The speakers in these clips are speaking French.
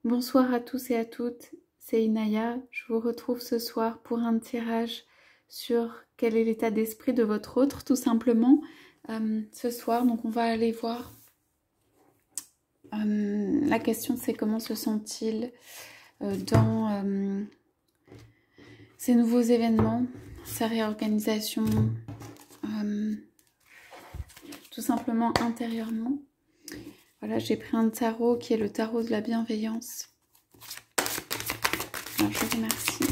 Bonsoir à tous et à toutes, c'est Inaya. Je vous retrouve ce soir pour un tirage sur quel est l'état d'esprit de votre autre, tout simplement. Ce soir, donc on va aller voir. La question c'est comment se sent-il dans ces nouveaux événements, sa réorganisation, tout simplement intérieurement. Voilà, j'ai pris un tarot qui est le tarot de la bienveillance. Alors, je vous remercie.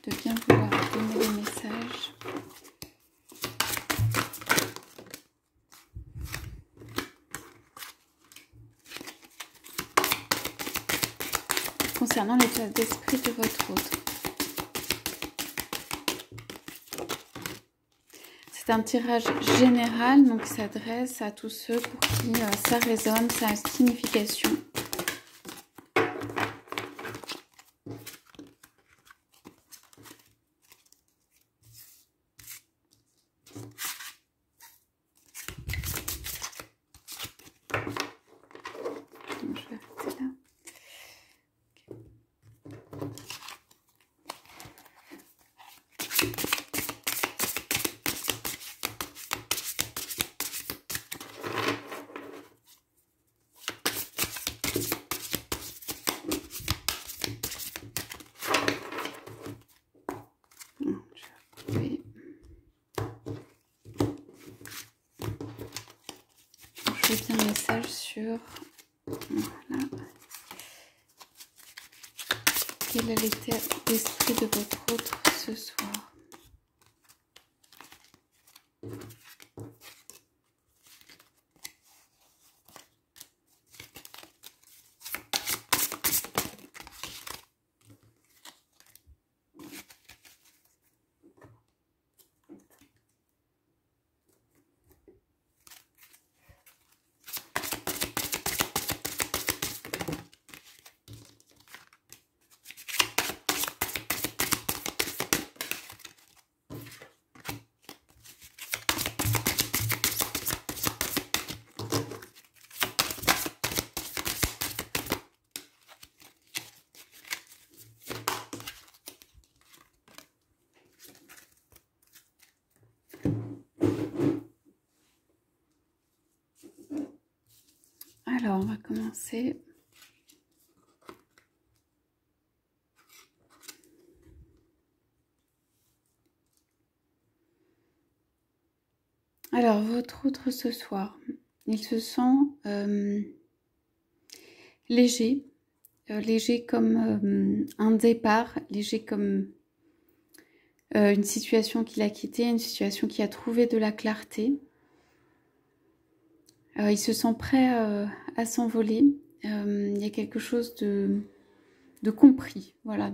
De bien vouloir donner des messages. Concernant l'état d'esprit de votre autre. C'est un tirage général, donc qui s'adresse à tous ceux pour qui ça résonne, ça a signification. Donc, je vais arrêter là. Je veux bien un message sur voilà. Quel est l'état d'esprit de votre autre ce soir? Alors, on va commencer. Alors, votre autre ce soir, il se sent léger, léger comme un départ, léger comme une situation qu'il a quittée, une situation qui a trouvé de la clarté. Il se sent prêt à s'envoler. Il y a quelque chose de compris, voilà,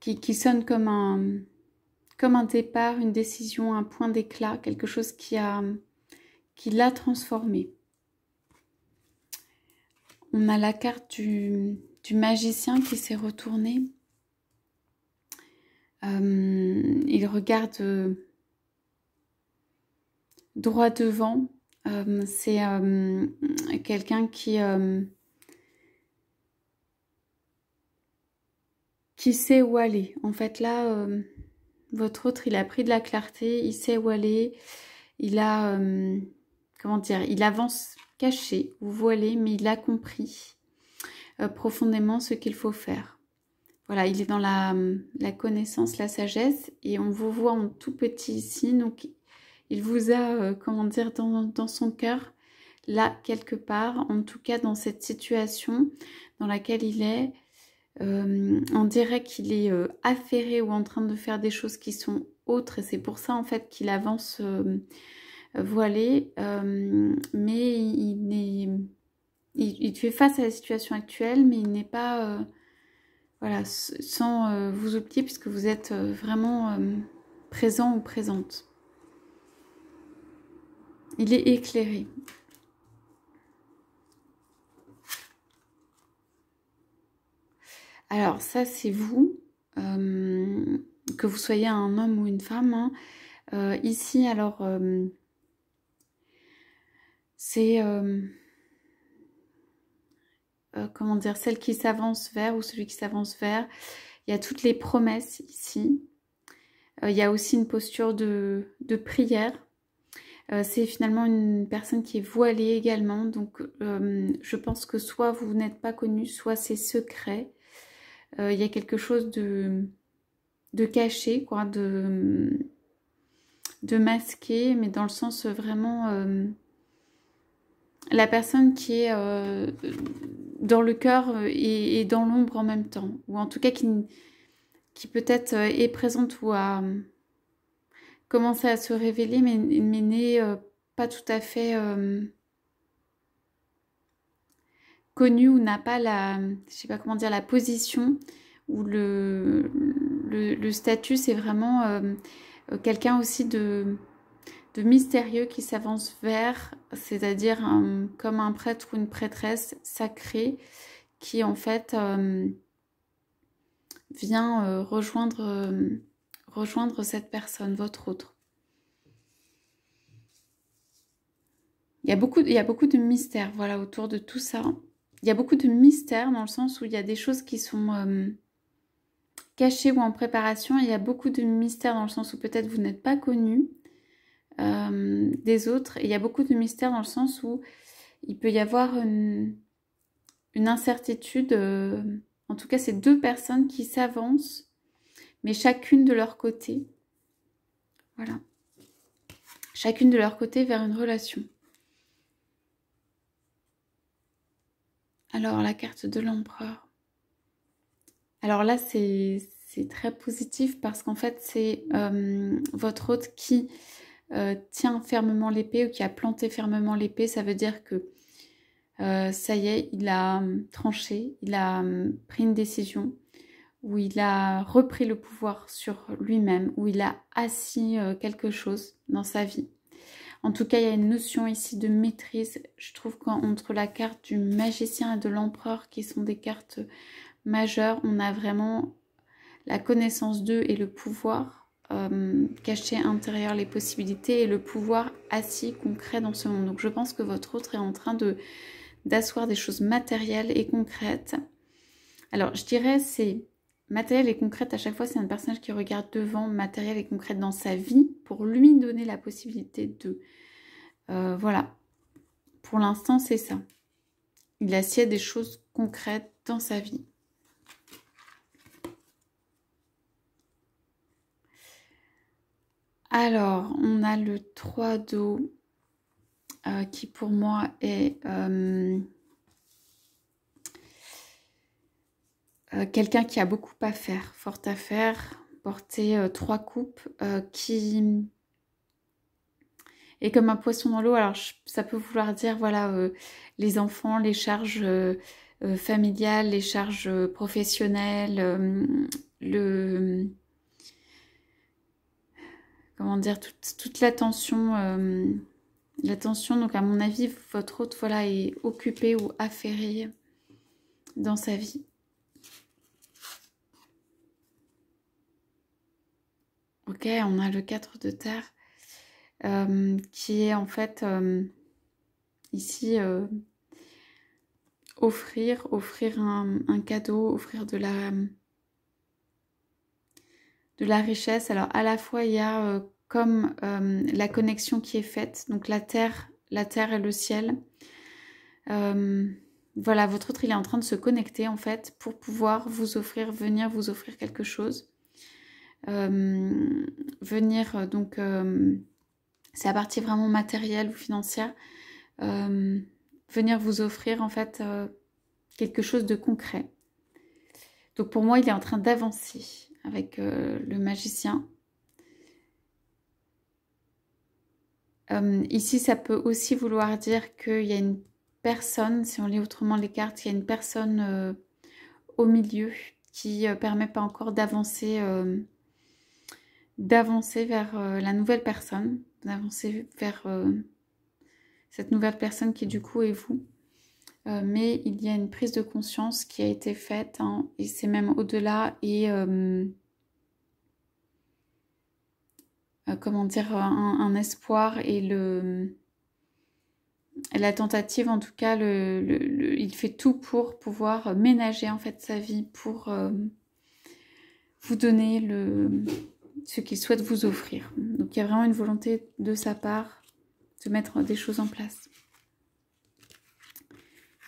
qui sonne comme un départ, une décision, un point d'éclat, quelque chose qui l'a transformé. On a la carte du magicien qui s'est retourné. Il regarde droit devant. C'est quelqu'un qui sait où aller. En fait, là, votre autre, il a pris de la clarté, il sait où aller. Il a, comment dire, il avance caché ou voilé, mais il a compris profondément ce qu'il faut faire. Voilà, il est dans la connaissance, la sagesse, et on vous voit en tout petit ici, donc il vous a, comment dire, dans son cœur, là, quelque part, en tout cas dans cette situation dans laquelle il est. On dirait qu'il est affairé ou en train de faire des choses qui sont autres, et c'est pour ça en fait qu'il avance voilé, mais il fait face à la situation actuelle, mais il n'est pas voilà, sans vous oublier, puisque vous êtes vraiment présent ou présente. Il est éclairé. Alors ça c'est vous, que vous soyez un homme ou une femme, hein. Ici, alors, c'est, comment dire, celle qui s'avance vers ou celui qui s'avance vers. Il y a toutes les promesses ici. Il y a aussi une posture de prière. C'est finalement une personne qui est voilée également. Donc, je pense que soit vous n'êtes pas connu, soit c'est secret. Il y a quelque chose de caché, quoi, de masqué, mais dans le sens vraiment... la personne qui est dans le cœur et dans l'ombre en même temps. Ou en tout cas qui peut-être est présente ou a commencé à se révéler, mais n'est pas tout à fait connue ou n'a pas la, je sais pas comment dire, la position ou le statut. C'est vraiment quelqu'un aussi de mystérieux qui s'avance vers, c'est-à-dire comme un prêtre ou une prêtresse sacrée qui en fait vient rejoindre cette personne, votre autre. Il y a beaucoup de mystères, voilà, autour de tout ça. Il y a beaucoup de mystères dans le sens où il y a des choses qui sont cachées ou en préparation. Il y a beaucoup de mystères dans le sens où peut-être vous n'êtes pas connu des autres. Et il y a beaucoup de mystères dans le sens où il peut y avoir une incertitude. En tout cas, c'est deux personnes qui s'avancent, mais chacune de leur côté. Voilà. Chacune de leur côté vers une relation. Alors, la carte de l'empereur. Alors là, c'est très positif parce qu'en fait, c'est votre hôte qui tient fermement l'épée ou qui a planté fermement l'épée. Ça veut dire que ça y est, il a tranché, il a pris une décision où il a repris le pouvoir sur lui-même, où il a assis quelque chose dans sa vie. En tout cas, il y a une notion ici de maîtrise. Je trouve qu'entre la carte du magicien et de l'empereur, qui sont des cartes majeures, on a vraiment la connaissance d'eux et le pouvoir caché intérieur, les possibilités et le pouvoir assis concret dans ce monde. Donc je pense que votre autre est en train d'asseoir des choses matérielles et concrètes. Alors je dirais c'est matériel et concrète à chaque fois, c'est un personnage qui regarde devant, matériel et concrète dans sa vie pour lui donner la possibilité de... voilà, pour l'instant c'est ça. Il assied des choses concrètes dans sa vie. Alors, on a le 3 d'eau qui pour moi est quelqu'un qui a beaucoup à faire, fort à faire, porter 3 coupes, qui est comme un poisson dans l'eau. Alors, ça peut vouloir dire, voilà, les enfants, les charges familiales, les charges professionnelles, comment dire, toute l'attention, donc à mon avis, votre hôte, voilà, est occupé ou affairé dans sa vie. Ok, on a le 4 de terre qui est en fait ici offrir un cadeau, offrir de la richesse. Alors à la fois il y a comme la connexion qui est faite, donc la terre et le ciel. Voilà, votre autre il est en train de se connecter en fait pour pouvoir venir vous offrir quelque chose. Venir donc c'est à partir vraiment matérielle ou financière, venir vous offrir en fait quelque chose de concret. Donc pour moi il est en train d'avancer avec le magicien. Ici ça peut aussi vouloir dire qu'il y a une personne, si on lit autrement les cartes, il y a une personne au milieu qui permet pas encore d'avancer vers la nouvelle personne, d'avancer vers cette nouvelle personne qui du coup est vous. Mais il y a une prise de conscience qui a été faite, hein, et c'est même au-delà, et comment dire, un espoir et la tentative, en tout cas, il fait tout pour pouvoir ménager en fait sa vie, pour vous donner ce qu'il souhaite vous offrir. Donc il y a vraiment une volonté de sa part de mettre des choses en place.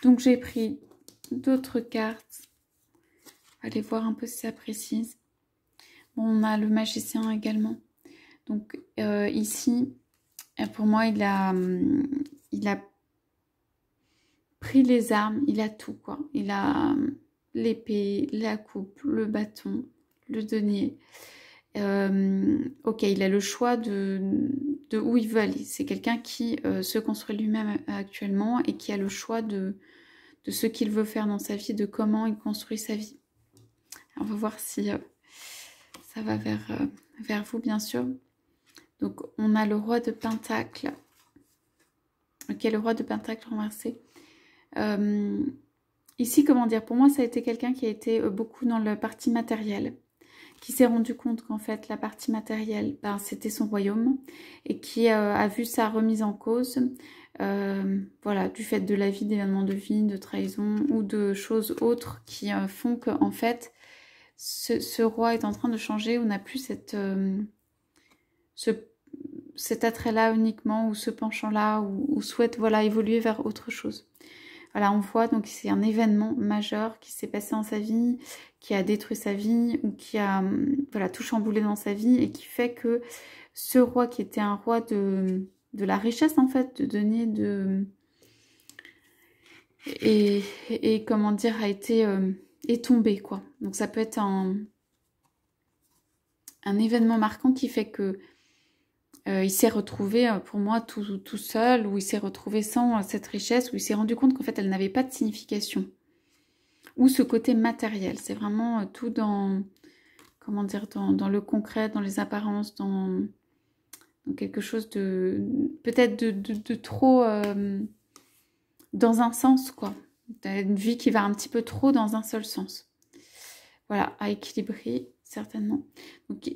Donc j'ai pris d'autres cartes. Allez voir un peu si ça précise. Bon, on a le magicien également. Donc ici, pour moi, il a pris les armes, il a tout quoi. Il a l'épée, la coupe, le bâton, le denier. Ok, il a le choix de où il veut aller. C'est quelqu'un qui se construit lui-même actuellement et qui a le choix de ce qu'il veut faire dans sa vie, de comment il construit sa vie. On va voir si ça va vers vous, bien sûr. Donc, on a le roi de Pentacle. Ok, le roi de Pentacle renversé. Ici, comment dire, pour moi, ça a été quelqu'un qui a été beaucoup dans la partie matérielle, qui s'est rendu compte qu'en fait, la partie matérielle, ben, c'était son royaume, et qui a vu sa remise en cause, voilà, du fait de la vie, d'événements de vie, de trahison, ou de choses autres qui font qu'en fait, ce roi est en train de changer, on n'a plus cet attrait-là uniquement, ou ce penchant-là, ou souhaite voilà, évoluer vers autre chose. Voilà, on voit, donc c'est un événement majeur qui s'est passé dans sa vie, qui a détruit sa vie, ou qui a voilà, tout chamboulé dans sa vie, et qui fait que ce roi qui était un roi de la richesse, en fait, de denier, et comment dire, a été... est tombé, quoi. Donc ça peut être un événement marquant qui fait que il s'est retrouvé, pour moi, tout seul, ou il s'est retrouvé sans cette richesse, où il s'est rendu compte qu'en fait, elle n'avait pas de signification. Ou ce côté matériel, c'est vraiment tout dans, comment dire, dans le concret, dans les apparences, dans quelque chose de, peut-être de trop, dans un sens, quoi. Une vie qui va un petit peu trop dans un seul sens. Voilà, à équilibrer, certainement. Donc,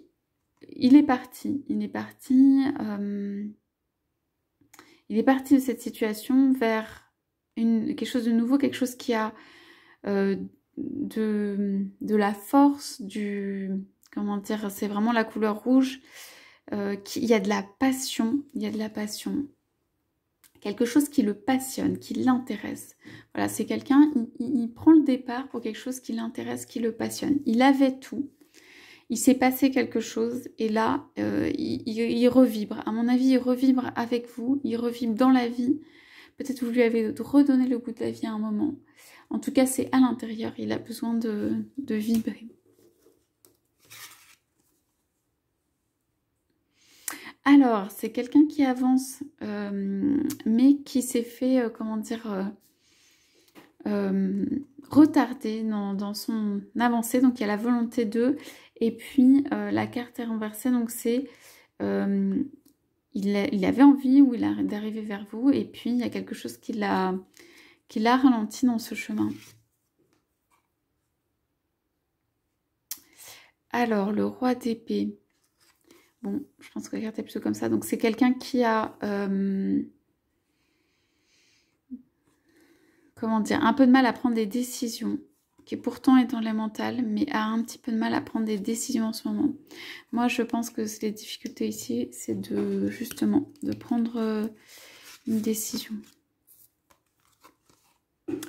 il est parti de cette situation vers quelque chose de nouveau, quelque chose qui a de la force, comment dire, c'est vraiment la couleur rouge, il y a de la passion, quelque chose qui le passionne, qui l'intéresse. Voilà, c'est quelqu'un, il prend le départ pour quelque chose qui l'intéresse, qui le passionne. Il avait tout. Il s'est passé quelque chose et là, il revibre. À mon avis, il revibre avec vous, il revibre dans la vie. Peut-être vous lui avez redonné le goût de la vie à un moment. En tout cas, c'est à l'intérieur. Il a besoin de vibrer. Alors, c'est quelqu'un qui avance, mais qui s'est fait, comment dire, retarder dans son avancée. Donc, il y a la volonté de... Et puis, la carte est renversée. Donc, c'est... il avait envie ou d'arriver vers vous. Et puis, il y a quelque chose qui l'a ralenti dans ce chemin. Alors, le roi d'épée. Bon, je pense que la carte est plutôt comme ça. Donc, c'est quelqu'un qui a... comment dire, un peu de mal à prendre des décisions, qui pourtant est dans les mentales, mais a un petit peu de mal à prendre des décisions en ce moment. Moi, je pense que les difficultés ici, c'est justement de prendre une décision.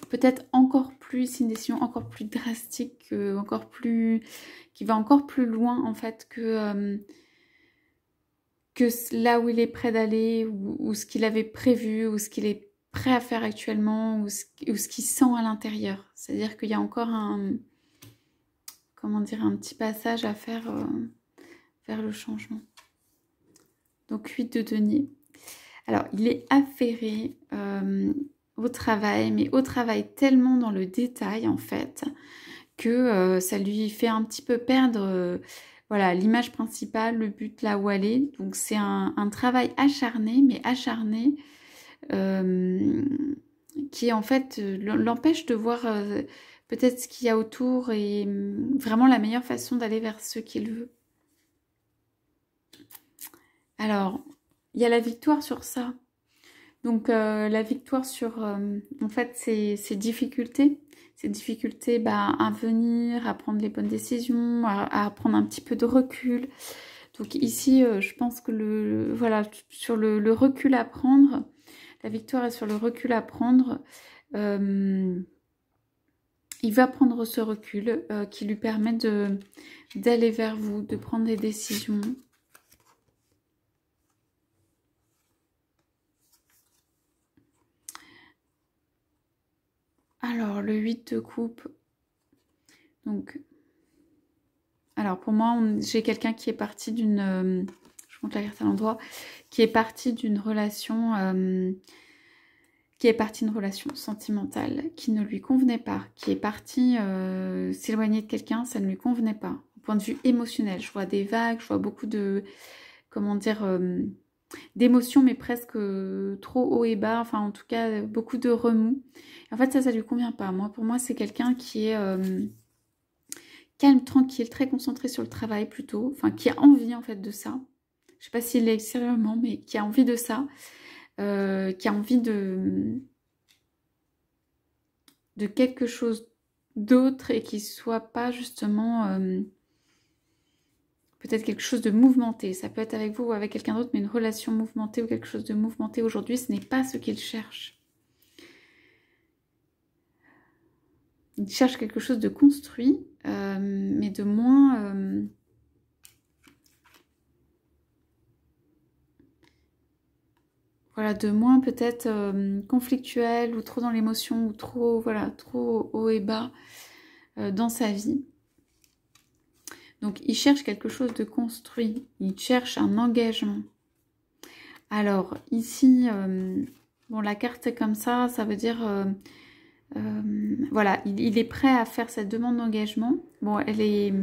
Peut-être encore plus, une décision encore plus drastique, qui va encore plus loin en fait que là où il est prêt d'aller, ou ce qu'il avait prévu, ou ce qu'il est prêt à faire actuellement, ou ce qu'il sent à l'intérieur. C'est-à-dire qu'il y a encore comment dire, un petit passage à faire vers le changement. Donc 8 de denier. Alors, il est affairé au travail, mais au travail tellement dans le détail en fait, que ça lui fait un petit peu perdre... voilà, l'image principale, le but là où aller. Donc c'est un travail acharné, mais acharné, qui en fait l'empêche de voir peut-être ce qu'il y a autour et vraiment la meilleure façon d'aller vers ce qu'il veut. Alors, il y a la victoire sur ça. Donc, la victoire sur, en fait, ces difficultés. Ces difficultés à venir, à prendre les bonnes décisions, à prendre un petit peu de recul. Donc ici, je pense que voilà, sur le recul à prendre, la victoire est sur le recul à prendre. Il va prendre ce recul qui lui permet d'aller vers vous, de prendre des décisions. Alors, le 8 de coupe. Donc, alors pour moi, j'ai quelqu'un qui est parti d'une... je monte la carte à l'endroit. Qui est parti d'une relation... sentimentale qui ne lui convenait pas. Qui est parti s'éloigner de quelqu'un, ça ne lui convenait pas. Au point de vue émotionnel, je vois des vagues, je vois beaucoup de... comment dire... d'émotions, mais presque trop haut et bas, enfin en tout cas beaucoup de remous. En fait ça lui convient pas. Pour moi c'est quelqu'un qui est calme, tranquille, très concentré sur le travail plutôt, enfin qui a envie en fait de ça. Je sais pas s'il l'est extérieurement, mais qui a envie de ça, qui a envie de quelque chose d'autre et qui soit pas justement peut-être quelque chose de mouvementé. Ça peut être avec vous ou avec quelqu'un d'autre, mais une relation mouvementée ou quelque chose de mouvementé aujourd'hui, ce n'est pas ce qu'il cherche. Il cherche quelque chose de construit, mais de moins... voilà, de moins peut-être conflictuel ou trop dans l'émotion ou trop, voilà, trop haut et bas dans sa vie. Donc, il cherche quelque chose de construit. Il cherche un engagement. Alors, ici, bon, la carte est comme ça veut dire... voilà, il est prêt à faire cette demande d'engagement. Bon, elle est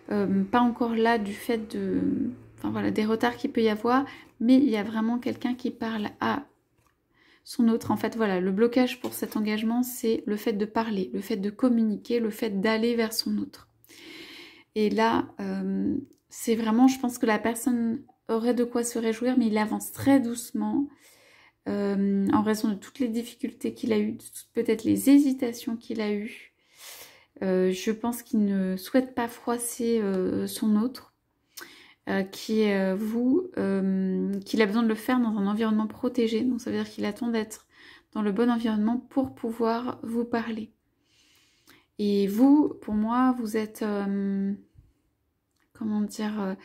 pas encore là du fait de... enfin voilà, des retards qu'il peut y avoir, mais il y a vraiment quelqu'un qui parle à son autre. En fait, voilà, le blocage pour cet engagement, c'est le fait de parler, le fait de communiquer, le fait d'aller vers son autre. Et là, c'est vraiment, je pense que la personne aurait de quoi se réjouir, mais il avance très doucement. En raison de toutes les difficultés qu'il a eues, peut-être les hésitations qu'il a eues. Je pense qu'il ne souhaite pas froisser son autre, qui est vous, qu'il a besoin de le faire dans un environnement protégé. Donc ça veut dire qu'il attend d'être dans le bon environnement pour pouvoir vous parler. Et vous, pour moi, vous êtes, comment dire,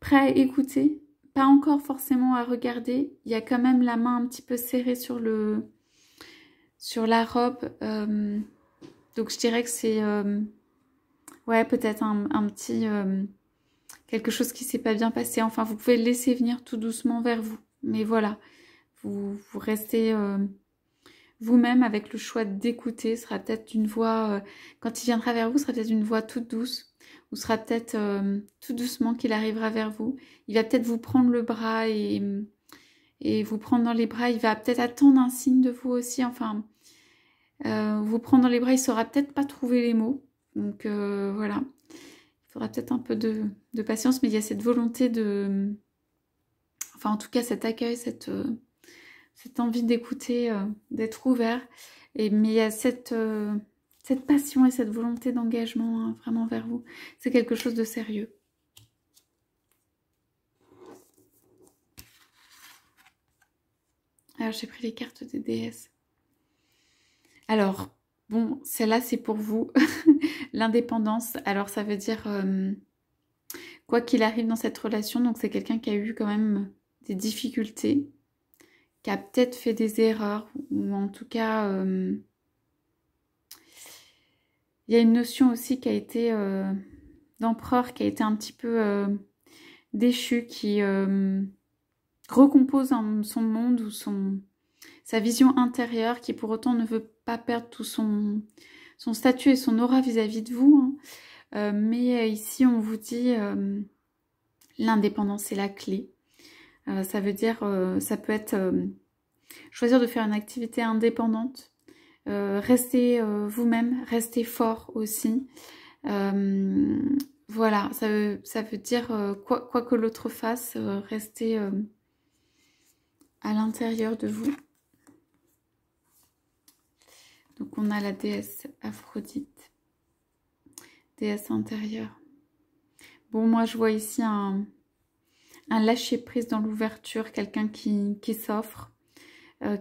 prêt à écouter. Pas encore forcément à regarder. Il y a quand même la main un petit peu serrée sur la robe. Donc je dirais que c'est ouais, peut-être un petit quelque chose qui s'est pas bien passé. Enfin, vous pouvez le laisser venir tout doucement vers vous. Mais voilà, vous restez vous-même avec le choix d'écouter. Ce sera peut-être une voix, quand il viendra vers vous, ce sera peut-être une voix toute douce. Ou sera peut-être tout doucement qu'il arrivera vers vous. Il va peut-être vous prendre le bras et vous prendre dans les bras. Il va peut-être attendre un signe de vous aussi. Enfin, vous prendre dans les bras, il saura peut-être pas trouver les mots. Donc voilà. Il faudra peut-être un peu de patience, mais il y a cette volonté de... Enfin, en tout cas, cet accueil, cette envie d'écouter, d'être ouvert. Mais il y a cette passion et cette volonté d'engagement hein, vraiment vers vous. C'est quelque chose de sérieux. Alors, j'ai pris les cartes des déesses. Alors, bon, celle-là, c'est pour vous. L'indépendance. Alors, ça veut dire... quoi qu'il arrive dans cette relation, donc c'est quelqu'un qui a eu quand même des difficultés, qui a peut-être fait des erreurs, ou en tout cas... il y a une notion aussi qui a été d'empereur, qui a été un petit peu déchu, qui recompose son monde ou sa vision intérieure, qui pour autant ne veut pas perdre tout son statut et son aura vis-à-vis de vous. Hein. Mais ici, on vous dit l'indépendance est la clé. Ça veut dire, ça peut être choisir de faire une activité indépendante. Restez vous-même, restez fort aussi. voilà, ça veut dire quoi que l'autre fasse, rester à l'intérieur de vous. Donc on a la déesse Aphrodite, déesse intérieure. Bon, moi je vois ici un lâcher-prise dans l'ouverture, quelqu'un qui s'offre,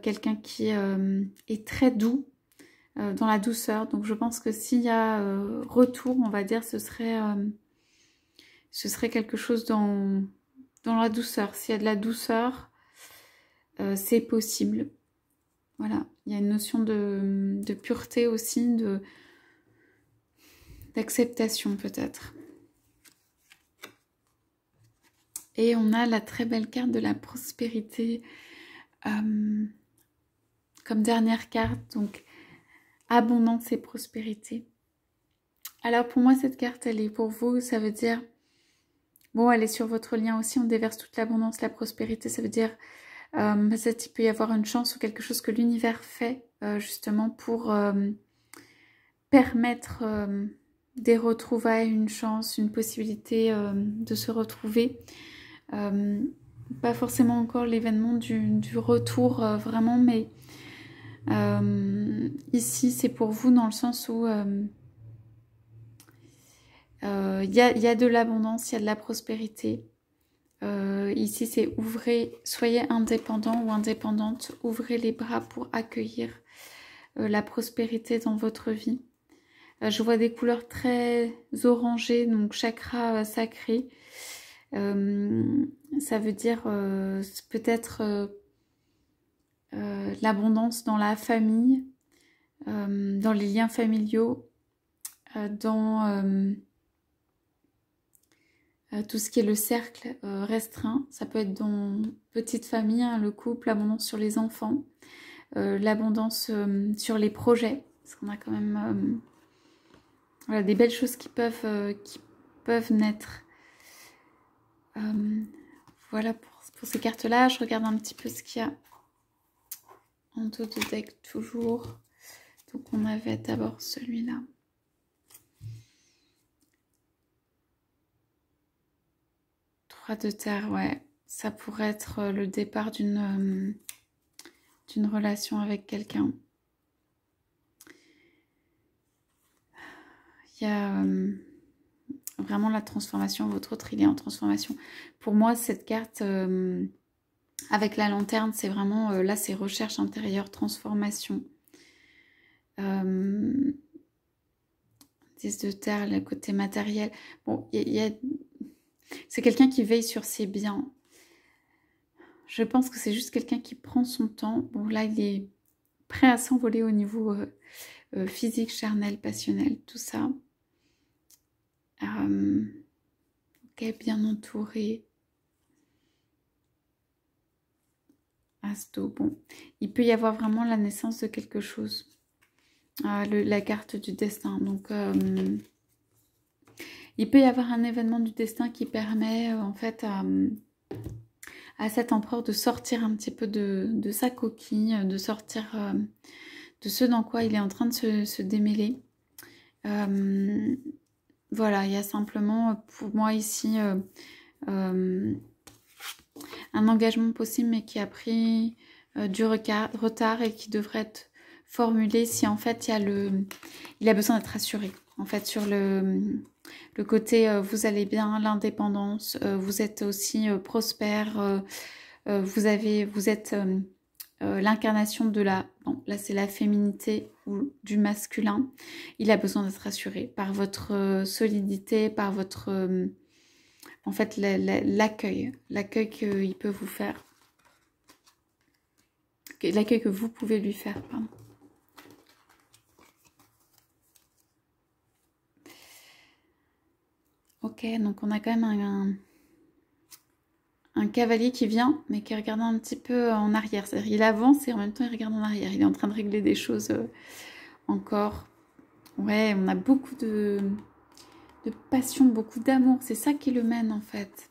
quelqu'un qui est très doux, dans la douceur. Donc je pense que s'il y a retour, on va dire, ce serait quelque chose dans la douceur. S'il y a de la douceur, c'est possible. Voilà, il y a une notion de pureté aussi, d'acceptation peut-être. Et on a la très belle carte de la prospérité comme dernière carte, donc abondance et prospérité. Alors pour moi, cette carte, elle est pour vous, ça veut dire, bon, elle est sur votre lien aussi, on déverse toute l'abondance, la prospérité, ça veut dire, peut-être il peut y avoir une chance ou quelque chose que l'univers fait, justement pour permettre des retrouvailles, une chance, une possibilité de se retrouver. Pas forcément encore l'événement du retour vraiment, mais ici c'est pour vous dans le sens où il y a de l'abondance, il y a de la prospérité. Ici c'est ouvrez, soyez indépendant ou indépendante, ouvrez les bras pour accueillir la prospérité dans votre vie. Je vois des couleurs très orangées, donc chakra sacré. Ça veut dire peut-être l'abondance dans la famille, dans les liens familiaux, dans tout ce qui est le cercle restreint. Ça peut être dans petite famille, hein, le couple, l'abondance sur les enfants, l'abondance sur les projets, parce qu'on a quand même voilà, des belles choses qui peuvent naître. Voilà pour ces cartes-là. Je regarde un petit peu ce qu'il y a en dos de deck toujours. Donc on avait d'abord celui-là. De terre, ouais, ça pourrait être le départ d'une relation avec quelqu'un. Il y a vraiment la transformation. Votre autre, il est en transformation. Pour moi, cette carte avec la lanterne, c'est vraiment là, c'est recherche intérieure, transformation. 10 de terre, le côté matériel. Bon, c'est quelqu'un qui veille sur ses biens. Je pense que c'est juste quelqu'un qui prend son temps. Bon, là, il est prêt à s'envoler au niveau physique, charnel, passionnel, tout ça. Ok, bien entouré. Asto, bon. Il peut y avoir vraiment la naissance de quelque chose. La carte du destin. Donc, il peut y avoir un événement du destin qui permet, en fait, à cet empereur de sortir un petit peu de sa coquille, de sortir de ce dans quoi il est en train de se démêler. Voilà, il y a simplement pour moi ici un engagement possible mais qui a pris du retard et qui devrait être formulé si en fait il a besoin d'être assuré. En fait sur le côté vous allez bien, l'indépendance, vous êtes aussi prospère, vous êtes l'incarnation de bon, là c'est la féminité ou du masculin. Il a besoin d'être assuré par votre solidité, par votre en fait l'accueil qu'il peut vous faire, l'accueil que vous pouvez lui faire, pardon. Ok, donc on a quand même un cavalier qui vient, mais qui regarde un petit peu en arrière. C'est-à-dire il avance et en même temps il regarde en arrière. Il est en train de régler des choses encore. Ouais, on a beaucoup de passion, beaucoup d'amour. C'est ça qui le mène en fait.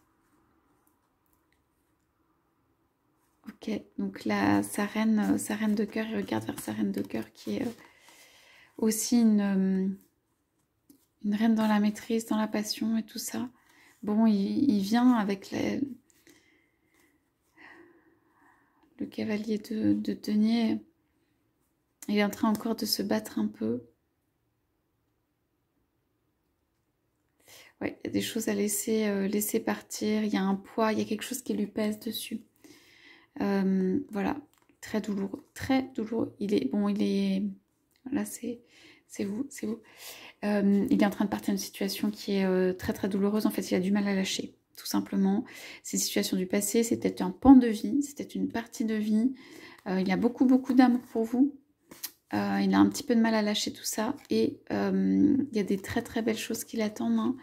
Ok, donc là, sa reine de cœur, il regarde vers sa reine de cœur qui est aussi Une reine dans la maîtrise, dans la passion et tout ça. Bon, il vient avec le cavalier de denier. Il est en train encore de se battre un peu. Ouais, il y a des choses à laisser partir. Il y a un poids, il y a quelque chose qui lui pèse dessus. Voilà, très douloureux, très douloureux. Il est, voilà, c'est vous, c'est vous. Il est en train de partir d'une situation qui est très très douloureuse. En fait, il a du mal à lâcher, tout simplement. C'est une situation du passé, c'est peut-être un pan de vie, c'est peut-être une partie de vie. Il a beaucoup d'amour pour vous. Il a un petit peu de mal à lâcher tout ça. Et il y a des très très belles choses qui l'attendent.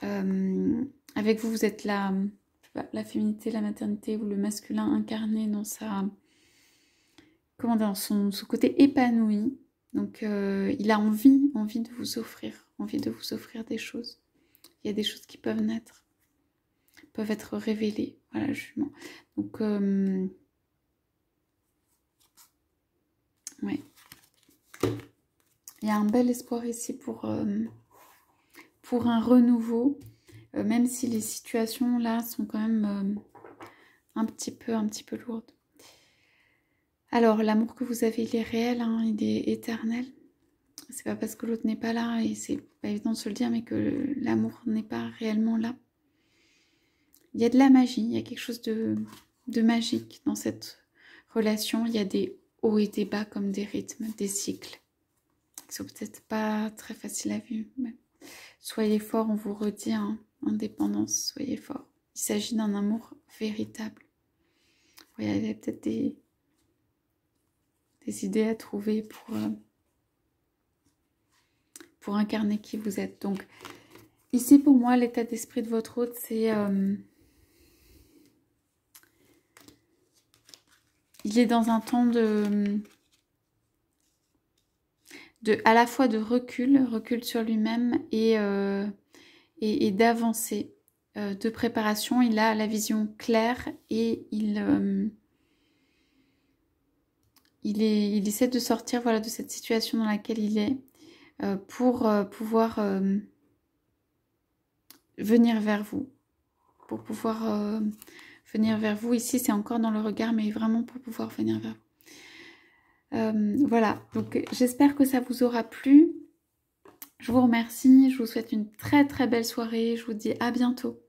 Hein. Avec vous, vous êtes la féminité, la maternité ou le masculin incarné dans sa... Comment dire, son côté épanoui. Donc, il a envie de vous offrir des choses. Il y a des choses qui peuvent naître, peuvent être révélées. Voilà, justement. Donc, ouais. Il y a un bel espoir ici pour un renouveau, même si les situations là sont quand même un petit peu lourdes. Alors, l'amour que vous avez, il est réel, hein, il est éternel. C'est pas parce que l'autre n'est pas là, et c'est pas évident de se le dire, mais que l'amour n'est pas réellement là. Il y a de la magie, il y a quelque chose de magique dans cette relation. Il y a des hauts et des bas comme des rythmes, des cycles. Qui sont peut-être pas très faciles à vivre. Mais soyez forts, on vous redit, hein, indépendance, soyez forts. Il s'agit d'un amour véritable. Il y a peut-être des idées à trouver pour incarner qui vous êtes. Donc, ici, pour moi, l'état d'esprit de votre hôte, c'est... il est dans un temps à la fois de recul sur lui-même et d'avancée, de préparation. Il a la vision claire et il essaie de sortir, voilà, de cette situation dans laquelle il est pour pouvoir venir vers vous. Pour pouvoir venir vers vous. Ici, c'est encore dans le regard, mais vraiment pour pouvoir venir vers vous. Voilà, donc j'espère que ça vous aura plu. Je vous remercie, je vous souhaite une très très belle soirée. Je vous dis à bientôt.